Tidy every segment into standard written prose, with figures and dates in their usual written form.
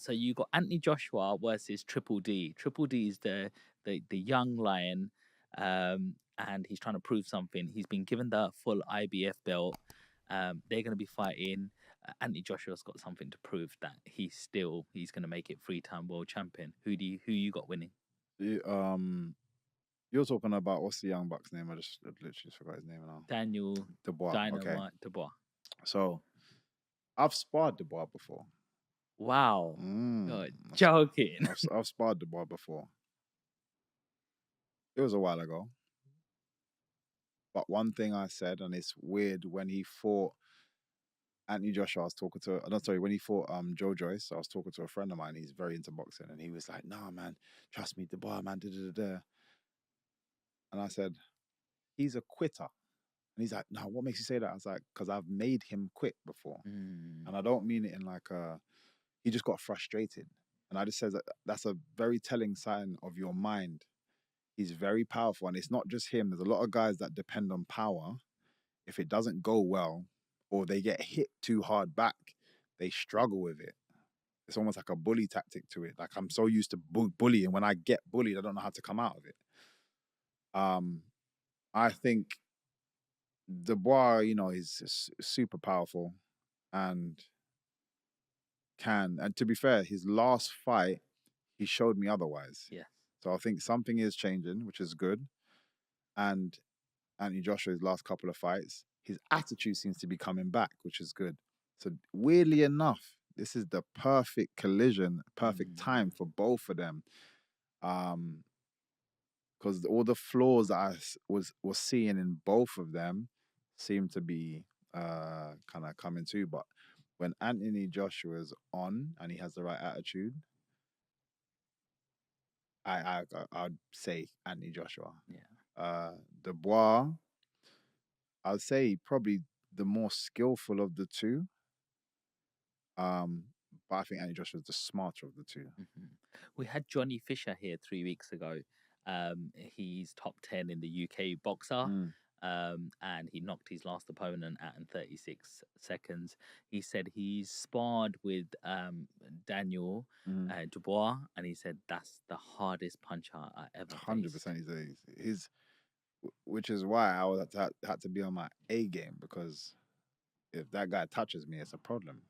So you got Anthony Joshua versus Triple D. Triple D is the young lion, and he's trying to prove something. He's been given the full IBF belt. They're going to be fighting. Anthony Joshua's got something to prove that he's going to make it 3-time world champion. Who you got winning? You're talking about, what's the young buck's name? I literally just forgot his name now. Daniel Dubois. Dynamite Okay. Dubois. So I've sparred Dubois before. Wow. You're joking. I've sparred Dubois before. It was a while ago. But one thing I said, and it's weird, when he fought Anthony Joshua, I was talking to, when he fought Joe Joyce, I was talking to a friend of mine. He's very into boxing, and he was like, "Nah, man, trust me, Dubois, man, da da da." And I said, "He's a quitter." And he's like, "No, what makes you say that?" I was like, "Because I've made him quit before." And I don't mean it in like he just got frustrated. And I just said that's a very telling sign of your mind. He's very powerful. And it's not just him. There's a lot of guys that depend on power. If it doesn't go well, or they get hit too hard back, they struggle with it. It's almost like a bully tactic to it. Like, I'm so used to bullying. When I get bullied, I don't know how to come out of it. I think Dubois, is super powerful, and to be fair, his last fight, he showed me otherwise. Yeah. So I think something is changing, which is good. And Anthony Joshua's last couple of fights, his attitude seems to be coming back, which is good. So weirdly enough, this is the perfect collision, perfect time for both of them. Because all the flaws that I was seeing in both of them seem to be kind of coming too. But when Anthony Joshua's on and he has the right attitude, I'd say Anthony Joshua. Yeah. Dubois, I'd say probably the more skillful of the two. But I think Anthony Joshua is the smarter of the two. We had Johnny Fisher here 3 weeks ago. He's top 10 in the UK boxer. And he knocked his last opponent out in 36 seconds. He said he's sparred with Daniel Dubois, and he said that's the hardest puncher I ever faced. 100%. Which is why I had to be on my A game, because if that guy touches me, it's a problem.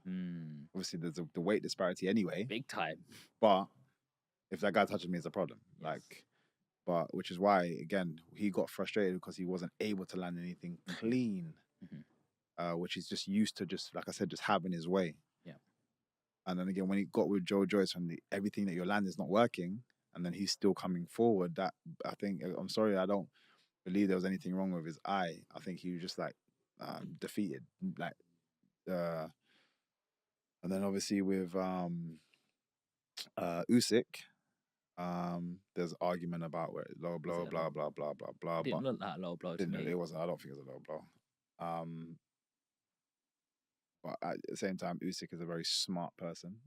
Obviously, there's the weight disparity anyway. Big time. But if that guy touches me, it's a problem. Yes. Which is why, again, he got frustrated because he wasn't able to land anything clean, which he's just used to, just like I said, just having his way. Yeah. And then again, when he got with Joe Joyce, when everything that you're landing is not working, and then he's still coming forward, that I think, I'm sorry, I don't believe there was anything wrong with his eye. I think he was just like defeated, and then obviously with Usyk, there's argument about where low blow, blah blah blah blah blah. Didn't look like a low blow to me. It wasn't. I don't think it was a low blow. But at the same time, Usyk is a very smart person,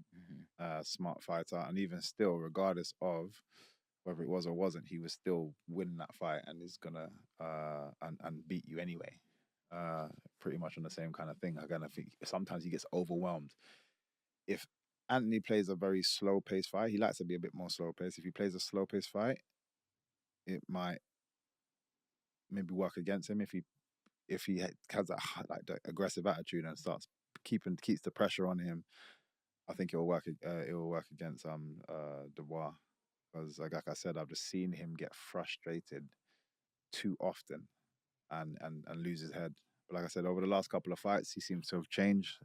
smart fighter, and even still, regardless of whether it was or wasn't, he was still winning that fight, and is gonna and beat you anyway. Pretty much on the same kind of thing. Again, I think sometimes he gets overwhelmed. If Anthony plays a very slow-paced fight, he likes to be a bit more slow-paced. If he plays a slow-paced fight, it might maybe work against him. If he has that like the aggressive attitude and keeps the pressure on him, I think it will work. It will work against Dubois, because like I said, I've just seen him get frustrated too often and lose his head. But like I said, over the last couple of fights, he seems to have changed.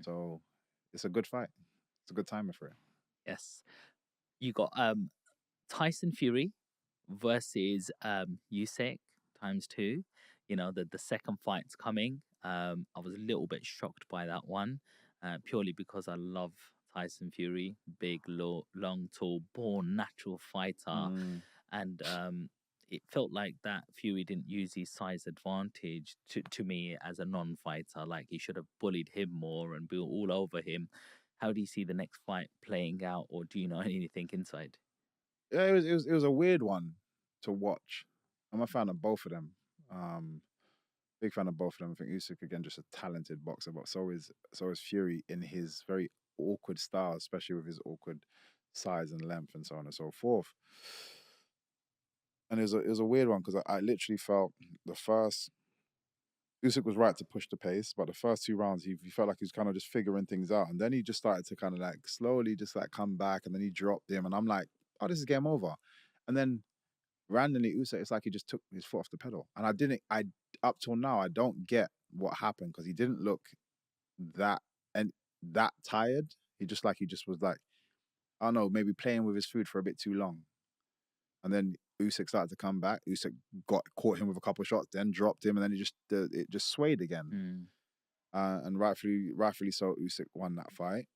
So it's a good fight. It's a good timer for it. Yes. You got Tyson Fury versus Usyk ×2. The second fight's coming. I was a little bit shocked by that one, purely because I love Tyson Fury, big, long, tall, born natural fighter, and it felt like that Fury didn't use his size advantage to me as a non-fighter. Like, he should have bullied him more and been all over him. How do you see the next fight playing out, or do you know anything inside? Yeah, it was a weird one to watch. I'm a fan of both of them. Big fan of both of them. I think Usyk, again, just a talented boxer, but so is Fury in his very awkward style, especially with his awkward size and length and so on and so forth. And it was a weird one because I literally felt the first Usyk was right to push the pace, but the first 2 rounds he felt like he was kind of just figuring things out, and then he just started to kind of like slowly just like come back, and then he dropped him, and I'm like, oh, this is game over. And then randomly Usyk, it's like he just took his foot off the pedal, and I up till now I don't get what happened because he didn't look that and that tired. He just was like, I don't know, maybe playing with his food for a bit too long. And then Usyk started to come back. Usyk caught him with a couple of shots, then dropped him, and then it just swayed again. And rightfully so, Usyk won that fight.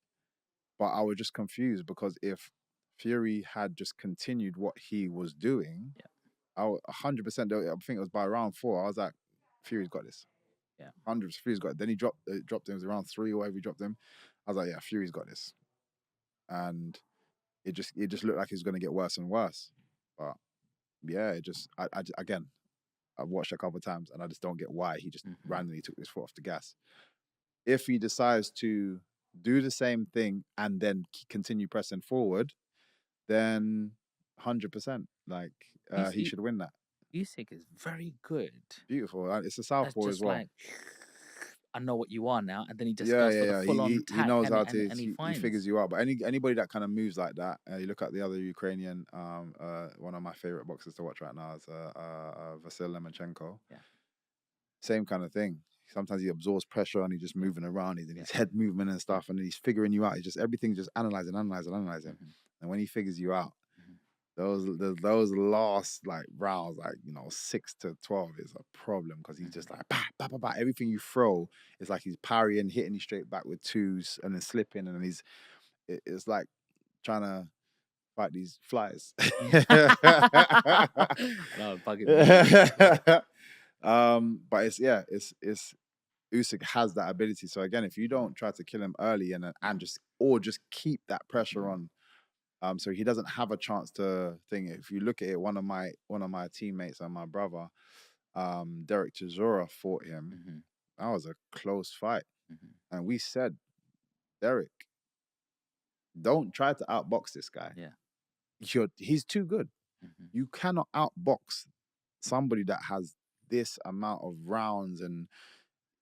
But I was just confused because if Fury had just continued what he was doing, I 100%. I think it was by round 4. I was like, Fury's got this. 100%. Fury's got it. Then he dropped him. It was around 3 or whatever he dropped him. I was like, yeah, Fury's got this. And it just looked like it was going to get worse and worse. But yeah, again, I've watched it a couple of times and I just don't get why he just randomly took his foot off the gas. If he decides to do the same thing and then continue pressing forward, then 100%, like he should win that. Usyk is very good. Beautiful. It's a southpaw as well. Like, I know what you are now, and then he just goes for the full-on attack. He knows how to. And he figures you out. But anybody that kind of moves like that, you look at the other Ukrainian, one of my favorite boxers to watch right now is Vasyl Lomachenko. Yeah. Same kind of thing. Sometimes he absorbs pressure and he's just moving around. He's in his head movement and stuff, and he's figuring you out. He's just everything's just analyzing. And when he figures you out, those last like rounds, like 6 to 12 is a problem because he's just like bah, bah, bah, bah. Everything you throw is like he's parrying, hitting you straight back with twos, and then slipping, and it's like trying to fight these flies. No, bugging. But it's Usyk has that ability. So again, if you don't try to kill him early and just keep that pressure on. So he doesn't have a chance to think. If you look at it, one of my teammates and my brother, Derek Chisora, fought him. That was a close fight, and we said, Derek, don't try to outbox this guy. Yeah, he's too good. You cannot outbox somebody that has this amount of rounds and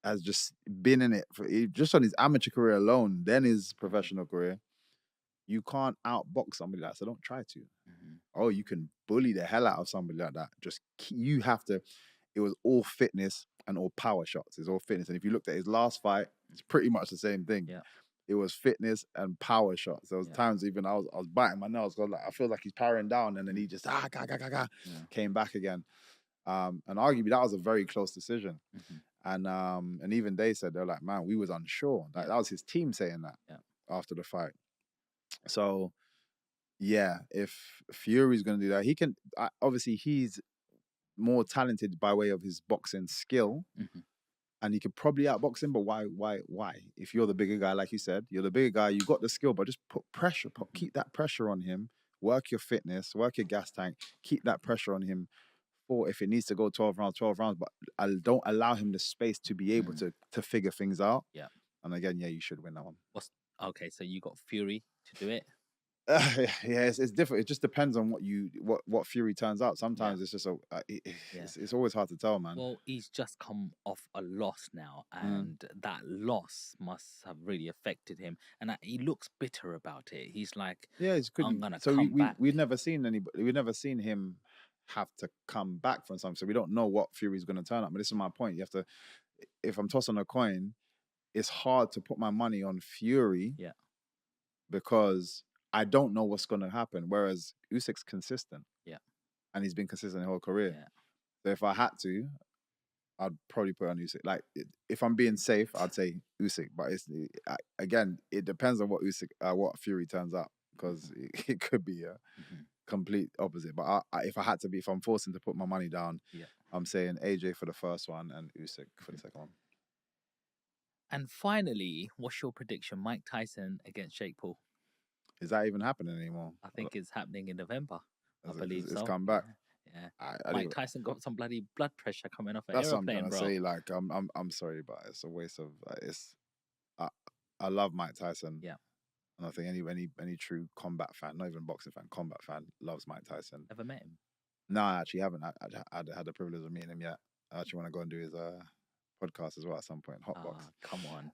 has just been in it for just on his amateur career alone, then his professional career. You can't outbox somebody like that, so don't try to. Oh, you can bully the hell out of somebody like that. You have to. It was all fitness and all power shots. It's all fitness. And if you looked at his last fight, it's pretty much the same thing. Yeah. It was fitness and power shots. There was times even I was biting my nails because I feel like he's powering down, and then he just came back again. And arguably that was a very close decision. And even they said, they're like, man, we was unsure. Like, that was his team saying that after the fight. So, yeah, if Fury's going to do that, he can. Obviously, he's more talented by way of his boxing skill, and he could probably outbox him. But why? If you're the bigger guy, like you said, you're the bigger guy. You got the skill, but just put pressure. Keep that pressure on him. Work your fitness. Work your gas tank. Keep that pressure on him. For if it needs to go 12 rounds, but don't allow him the space to be able to figure things out. Yeah. And again, you should win that one. Okay, so you got Fury to do it. It's different. It just depends on what Fury turns out. Sometimes it's just it's always hard to tell, man. Well, he's just come off a loss now, and that loss must have really affected him, and he looks bitter about it. He's like, he's I'm gonna so come back. We've never seen him have to come back from something, so we don't know what Fury's going to turn up. But this is my point. You have to, if I'm tossing a coin, it's hard to put my money on Fury, because I don't know what's going to happen. Whereas Usyk's consistent, and he's been consistent the whole career. So if I had to, I'd probably put on Usyk. Like, if I'm being safe, I'd say Usyk. But again, it depends on what Fury turns out, because it could be a complete opposite. But if I'm forcing to put my money down, I'm saying AJ for the first one and Usyk for the second one. And finally, what's your prediction? Mike Tyson against Jake Paul. Is that even happening anymore? I think it's happening in November. I believe it's come back. Yeah. Mike Tyson got some bloody blood pressure coming off an That's aeroplane, what I'm trying to say. Like, I'm sorry, but it's a waste of. I love Mike Tyson. Yeah. And I think any true combat fan, not even boxing fan, combat fan, loves Mike Tyson. Ever met him? No, I actually haven't. I had the privilege of meeting him yet. I actually want to go and do his podcast as well at some point. Hotbox. Come on.